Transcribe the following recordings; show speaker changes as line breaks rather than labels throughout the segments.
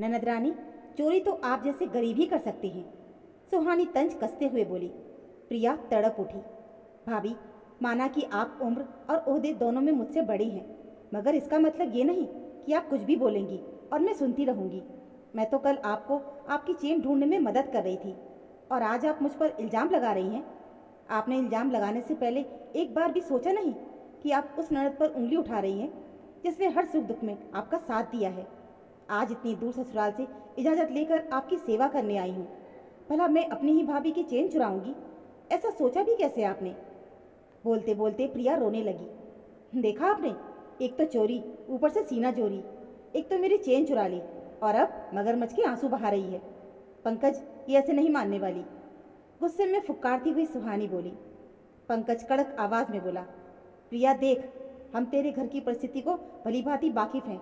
ननद रानी, चोरी तो आप जैसे गरीब ही कर सकते हैं। सुहानी तंज कसते हुए बोली। प्रिया तड़प उठी। भाभी, माना कि आप उम्र और ओहदे दोनों में मुझसे बड़ी हैं, मगर इसका मतलब ये नहीं कि आप कुछ भी बोलेंगी और मैं सुनती रहूंगी। मैं तो कल आपको आपकी चेन ढूंढने में मदद कर रही थी और आज आप मुझ पर इल्ज़ाम लगा रही हैं। आपने इल्ज़ाम लगाने से पहले एक बार भी सोचा नहीं कि आप उस ननद पर उंगली उठा रही हैं जिसने हर सुख दुख में आपका साथ दिया है। आज इतनी दूर ससुराल से इजाज़त लेकर आपकी सेवा करने आई हूँ। भला मैं अपनी ही भाभी की चेन चुराऊंगी? ऐसा सोचा भी कैसे आपने? बोलते बोलते प्रिया रोने लगी। देखा आपने, एक तो चोरी, ऊपर से सीना चोरी, एक तो मेरी चेन चुरा ली और अब मगरमच्छ के आंसू बहा रही है। पंकज, ये ऐसे नहीं मानने वाली। गुस्से में फुफकारती हुई सुहानी बोली। पंकज कड़क आवाज में बोला। प्रिया देख, हम तेरे घर की परिस्थिति को भली भांति वाकिफ हैं।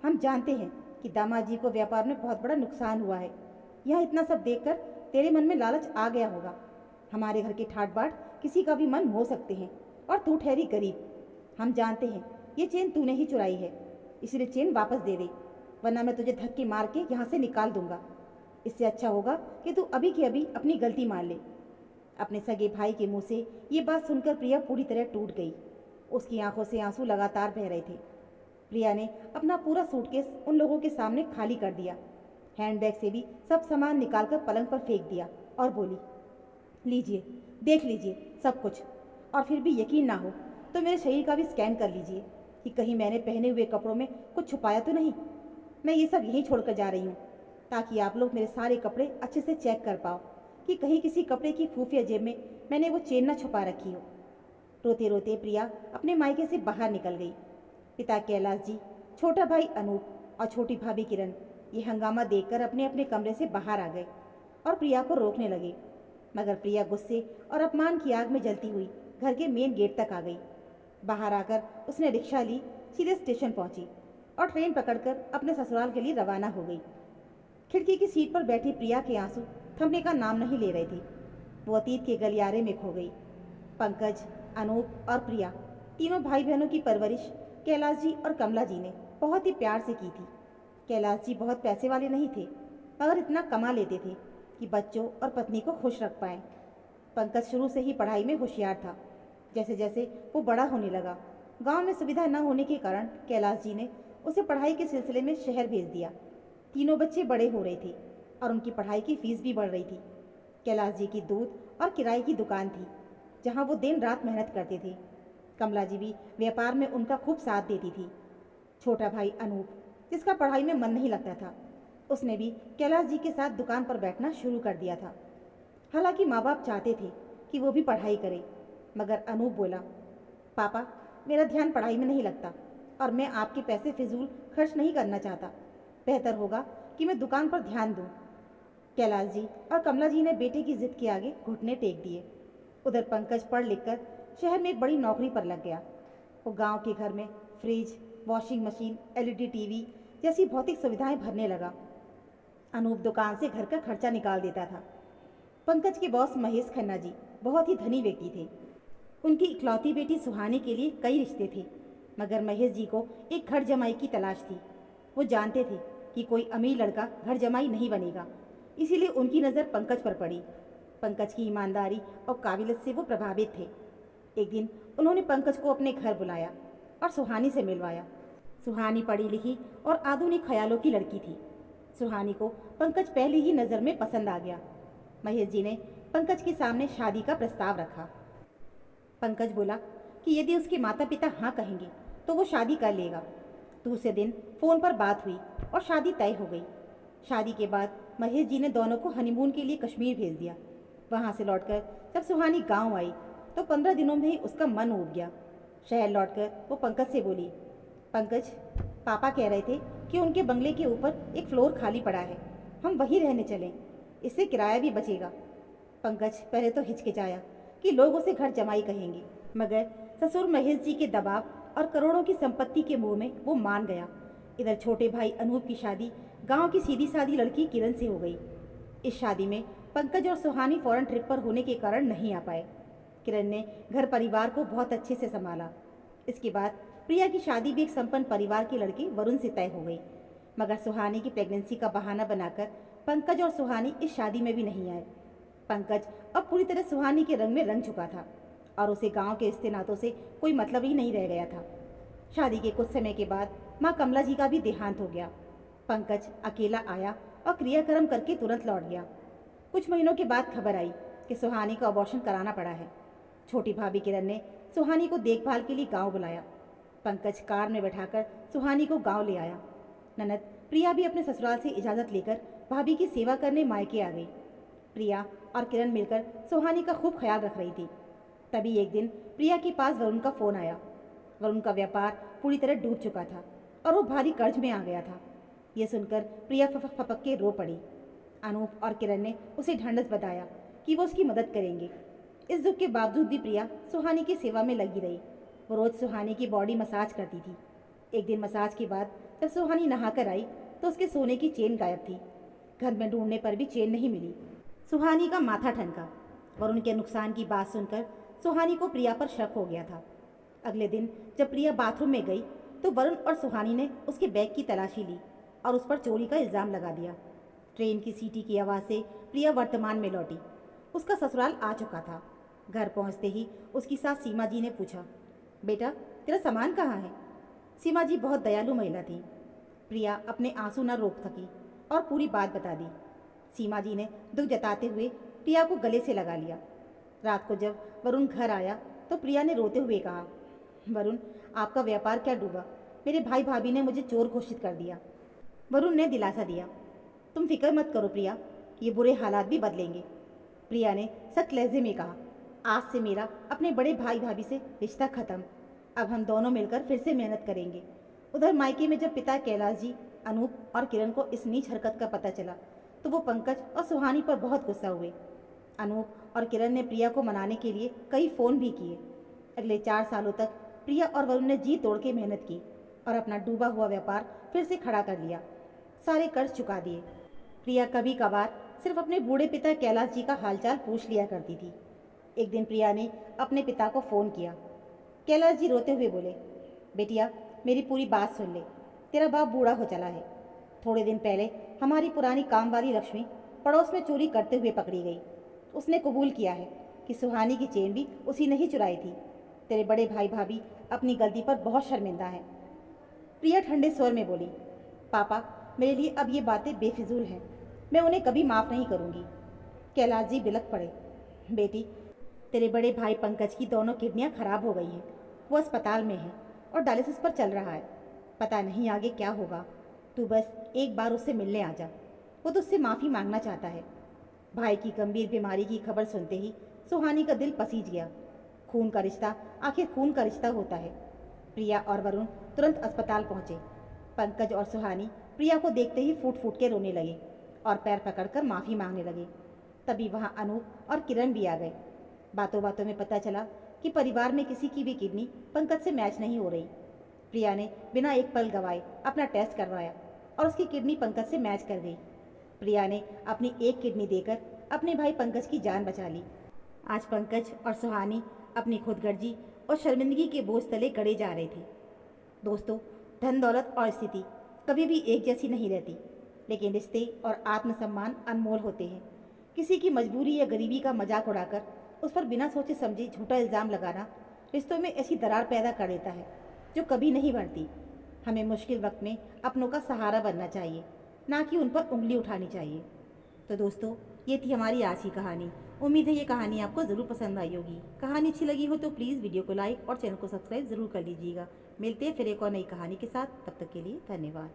हम जानते हैं कि दामाद जी को व्यापार में बहुत बड़ा नुकसान हुआ है। यह इतना सब देखकर तेरे मन में लालच आ गया होगा। हमारे घर के ठाट बाट किसी का भी मन मोह सकते हैं और तू ठहरी गरीब। हम जानते हैं ये चेन तूने ही चुराई है, इसलिए चेन वापस दे दे, वरना मैं तुझे धक्के मार के यहाँ से निकाल दूंगा। इससे अच्छा होगा कि तू अभी की अभी अपनी गलती मान ले। अपने सगे भाई के मुंह से ये बात सुनकर प्रिया पूरी तरह टूट गई। उसकी आंखों से आंसू लगातार बह रहे थे। प्रिया ने अपना पूरा सूटकेस उन लोगों के सामने खाली कर दिया। हैंडबैग से भी सब सामान निकालकर पलंग पर फेंक दिया और बोली, लीजिए, देख लीजिए सब कुछ, और फिर भी यकीन ना हो तो मेरे शरीर का भी स्कैन कर लीजिए कि कहीं मैंने पहने हुए कपड़ों में कुछ छुपाया तो नहीं। मैं ये सब यहीं छोड़कर जा रही हूँ ताकि आप लोग मेरे सारे कपड़े अच्छे से चेक कर पाओ कि कहीं किसी कपड़े की खुफिया जेब में मैंने वो चेन न छुपा रखी हो। रोते रोते प्रिया अपने मायके से बाहर निकल गई। पिता कैलाश जी, छोटा भाई अनूप और छोटी भाभी किरण ये हंगामा देखकर अपने अपने कमरे से बाहर आ गए और प्रिया को रोकने लगे, मगर प्रिया गुस्से और अपमान की आग में जलती हुई घर के मेन गेट तक आ गई। बाहर आकर उसने रिक्शा ली, सीधे स्टेशन पहुंची और ट्रेन पकड़कर अपने ससुराल के लिए रवाना हो गई। खिड़की की सीट पर बैठी प्रिया के आंसू थमने का नाम नहीं ले रहे थे। वो अतीत के गलियारे में खो गई। पंकज, अनूप और प्रिया तीनों भाई बहनों की परवरिश कैलाश जी और कमला जी ने बहुत ही प्यार से की थी। कैलाश जी बहुत पैसे वाले नहीं थे, मगर इतना कमा लेते थे कि बच्चों और पत्नी को खुश रख पाएं। पंकज शुरू से ही पढ़ाई में होशियार था। जैसे जैसे वो बड़ा होने लगा, गांव में सुविधा न होने के कारण कैलाश जी ने उसे पढ़ाई के सिलसिले में शहर भेज दिया। तीनों बच्चे बड़े हो रहे थे और उनकी पढ़ाई की फीस भी बढ़ रही थी। कैलाश जी की दूध और किराए की दुकान थी जहां वो दिन रात मेहनत करते थे। कमला जी भी व्यापार में उनका खूब साथ देती थी। छोटा भाई अनूप, जिसका पढ़ाई में मन नहीं लगता था, उसने भी कैलाश जी के साथ दुकान पर बैठना शुरू कर दिया था। हालांकि माँ बाप चाहते थे कि वो भी पढ़ाई करे, मगर अनूप बोला, पापा, मेरा ध्यान पढ़ाई में नहीं लगता और मैं आपके पैसे फिजूल खर्च नहीं करना चाहता। बेहतर होगा कि मैं दुकान पर ध्यान दूं। कैलाश जी और कमला जी ने बेटे की जिद के आगे घुटने टेक दिए। उधर पंकज पढ़ लिख कर शहर में एक बड़ी नौकरी पर लग गया। वो गांव के घर में fridge, washing machine, LED TV जैसी भौतिक सुविधाएं भरने लगा। अनूप दुकान से घर का खर्चा निकाल देता था। पंकज के बॉस महेश खन्ना जी बहुत ही धनी व्यक्ति थे। उनकी इकलौती बेटी सुहानी के लिए कई रिश्ते थे, मगर महेश जी को एक घर जमाई की तलाश थी। वो जानते थे कि कोई अमीर लड़का घर जमाई नहीं बनेगा, इसीलिए उनकी नज़र पंकज पर पड़ी। पंकज की ईमानदारी और काबिलियत से वो प्रभावित थे। एक दिन उन्होंने पंकज को अपने घर बुलाया और सुहानी से मिलवाया। सुहानी पढ़ी लिखी और आधुनिक ख्यालों की लड़की थी। सुहानी को पंकज पहली ही नज़र में पसंद आ गया। महेश जी ने पंकज के सामने शादी का प्रस्ताव रखा। पंकज बोला कि यदि उसके माता पिता हाँ कहेंगे तो वो शादी कर लेगा। दूसरे दिन फ़ोन पर बात हुई और शादी तय हो गई। शादी के बाद महेश जी ने दोनों को हनीमून के लिए कश्मीर भेज दिया। वहाँ से लौटकर जब सुहानी गांव आई तो 15 दिनों में ही उसका मन उब गया। शहर लौटकर वो पंकज से बोली, पंकज, पापा कह रहे थे कि उनके बंगले के ऊपर एक फ्लोर खाली पड़ा है, हम वहीं रहने चलें, इससे किराया भी बचेगा। पंकज पहले तो हिचकिचाया कि लोग उसे घर जमाई कहेंगे, मगर ससुर महेश जी के दबाव और करोड़ों की संपत्ति के मुंह में वो मान गया। इधर छोटे भाई अनूप की शादी गांव की सीधी सादी लड़की किरण से हो गई। इस शादी में पंकज और सुहानी फॉरेन ट्रिप पर होने के कारण नहीं आ पाए। किरण ने घर परिवार को बहुत अच्छे से संभाला। इसके बाद प्रिया की शादी भी एक संपन्न परिवार के लड़के वरुण से तय हो गई। मगर सुहानी की प्रेगनेंसी का बहाना बनाकर पंकज और सुहानी इस शादी में भी नहीं आए। पंकज अब पूरी तरह सुहानी के रंग में रंग चुका था और उसे गांव के रिश्ते नातों से कोई मतलब ही नहीं रह गया था। शादी के कुछ समय के बाद माँ कमला जी का भी देहांत हो गया। पंकज अकेला आया और क्रियाक्रम करके तुरंत लौट गया। कुछ महीनों के बाद खबर आई कि सुहानी का अबॉर्शन कराना पड़ा है। छोटी भाभी किरण ने सुहानी को देखभाल के लिए गांव बुलाया। पंकज कार में बैठाकर सुहानी को गांव ले आया। ननद प्रिया भी अपने ससुराल से इजाज़त लेकर भाभी की सेवा करने मायके आ गई। प्रिया और किरण मिलकर सुहानी का खूब ख्याल रख रही थी। तभी एक दिन प्रिया के पास वरुण का फ़ोन आया। वरुण का व्यापार पूरी तरह डूब चुका था और वो भारी कर्ज में आ गया था। ये सुनकर प्रिया फपक फपक के रो पड़ी। अनूप और किरण ने उसे ढांढस बताया कि वो उसकी मदद करेंगे। इस दुख के बावजूद भी प्रिया सुहानी की सेवा में लगी रही। वो रोज़ सुहानी की बॉडी मसाज करती थी। एक दिन मसाज के बाद जब सुहानी नहाकर आई तो उसके सोने की चेन गायब थी। घर में ढूंढने पर भी चेन नहीं मिली। सुहानी का माथा ठनका। वरुण के नुकसान की बात सुनकर सुहानी को प्रिया पर शक हो गया था। अगले दिन जब प्रिया बाथरूम में गई तो वरुण और सुहानी ने उसके बैग की तलाशी ली और उस पर चोरी का इल्ज़ाम लगा दिया। ट्रेन की सीटी की आवाज़ से प्रिया वर्तमान में लौटी। उसका ससुराल आ चुका था। घर पहुंचते ही उसकी सास सीमा जी ने पूछा, बेटा तेरा सामान कहाँ है? सीमा जी बहुत दयालु महिला थी। प्रिया अपने आंसू न रोक सकी और पूरी बात बता दी। सीमा जी ने दुख जताते हुए प्रिया को गले से लगा लिया। रात को जब वरुण घर आया तो प्रिया ने रोते हुए कहा, वरुण आपका व्यापार क्या डूबा? मेरे भाई भाभी ने मुझे चोर घोषित कर दिया। वरुण ने दिलासा दिया, तुम फिक्र मत करो प्रिया, ये बुरे हालात भी बदलेंगे। प्रिया ने सख्त लहजे में कहा, आज से मेरा अपने बड़े भाई भाभी से रिश्ता खत्म। अब हम दोनों मिलकर फिर से मेहनत करेंगे। उधर मायके में जब पिता कैलाश जी, अनूप और किरण को इस नीच हरकत का पता चला तो वो पंकज और सुहानी पर बहुत गुस्सा हुए। अनूप और किरण ने प्रिया को मनाने के लिए कई फ़ोन भी किए। अगले 4 सालों तक प्रिया और वरुण ने जी तोड़ के मेहनत की और अपना डूबा हुआ व्यापार फिर से खड़ा कर लिया। सारे कर्ज चुका दिए। प्रिया कभी कभार सिर्फ अपने बूढ़े पिता कैलाश जी का हालचाल पूछ लिया करती थी। एक दिन प्रिया ने अपने पिता को फ़ोन किया। कैलाश जी रोते हुए बोले, बेटिया मेरी पूरी बात सुन ले, तेरा बाप बूढ़ा हो चला है। थोड़े दिन पहले हमारी पुरानी काम वाली लक्ष्मी पड़ोस में चोरी करते हुए पकड़ी गई। उसने कबूल किया है कि सुहानी की चेन भी उसी ने ही चुराई थी। तेरे बड़े भाई भाभी अपनी गलती पर बहुत शर्मिंदा हैं। प्रिया ठंडे स्वर में बोली, पापा मेरे लिए अब ये बातें बेफिजूल हैं, मैं उन्हें कभी माफ़ नहीं करूँगी। कैलाश जी बिलख पड़े, बेटी तेरे बड़े भाई पंकज की दोनों किडनियाँ खराब हो गई हैं। वो अस्पताल में है और डायलिसिस पर चल रहा है। पता नहीं आगे क्या होगा। तू बस एक बार उससे मिलने आ जा। वो तुझसे माफ़ी मांगना चाहता है। भाई की गंभीर बीमारी की खबर सुनते ही सुहानी का दिल पसीज गया। खून का रिश्ता आखिर खून का रिश्ता होता है। प्रिया और वरुण तुरंत अस्पताल पहुँचे। पंकज और सुहानी प्रिया को देखते ही फूट फूट के रोने लगे और पैर पकड़कर माफ़ी मांगने लगे। तभी वहाँ अनूप और किरण भी आ गए। बातों बातों में पता चला कि परिवार में किसी की भी किडनी पंकज से मैच नहीं हो रही। प्रिया ने बिना एक पल गवाए अपना टेस्ट करवाया और उसकी किडनी पंकज से मैच कर गई। प्रिया ने अपनी एक किडनी देकर अपने भाई पंकज की जान बचा ली। आज पंकज और सुहानी अपनी खुदगर्जी और शर्मिंदगी के बोझ तले गड़े जा रहे थे। दोस्तों, धन दौलत और स्थिति कभी भी एक जैसी नहीं रहती, लेकिन रिश्ते और आत्मसम्मान अनमोल होते हैं। किसी की मजबूरी या गरीबी का मजाक उड़ाकर उस पर बिना सोचे समझे झूठा इल्ज़ाम लगाना रिश्तों में ऐसी दरार पैदा कर देता है जो कभी नहीं बढ़ती। हमें मुश्किल वक्त में अपनों का सहारा बनना चाहिए, ना कि उन पर उंगली उठानी चाहिए। तो दोस्तों, ये थी हमारी आज की कहानी। उम्मीद है ये कहानी आपको ज़रूर पसंद आई होगी। कहानी अच्छी लगी हो तो प्लीज़ वीडियो को लाइक और चैनल को सब्सक्राइब ज़रूर कर लीजिएगा। मिलते हैं फिर एक और नई कहानी के साथ। तब तक के लिए धन्यवाद।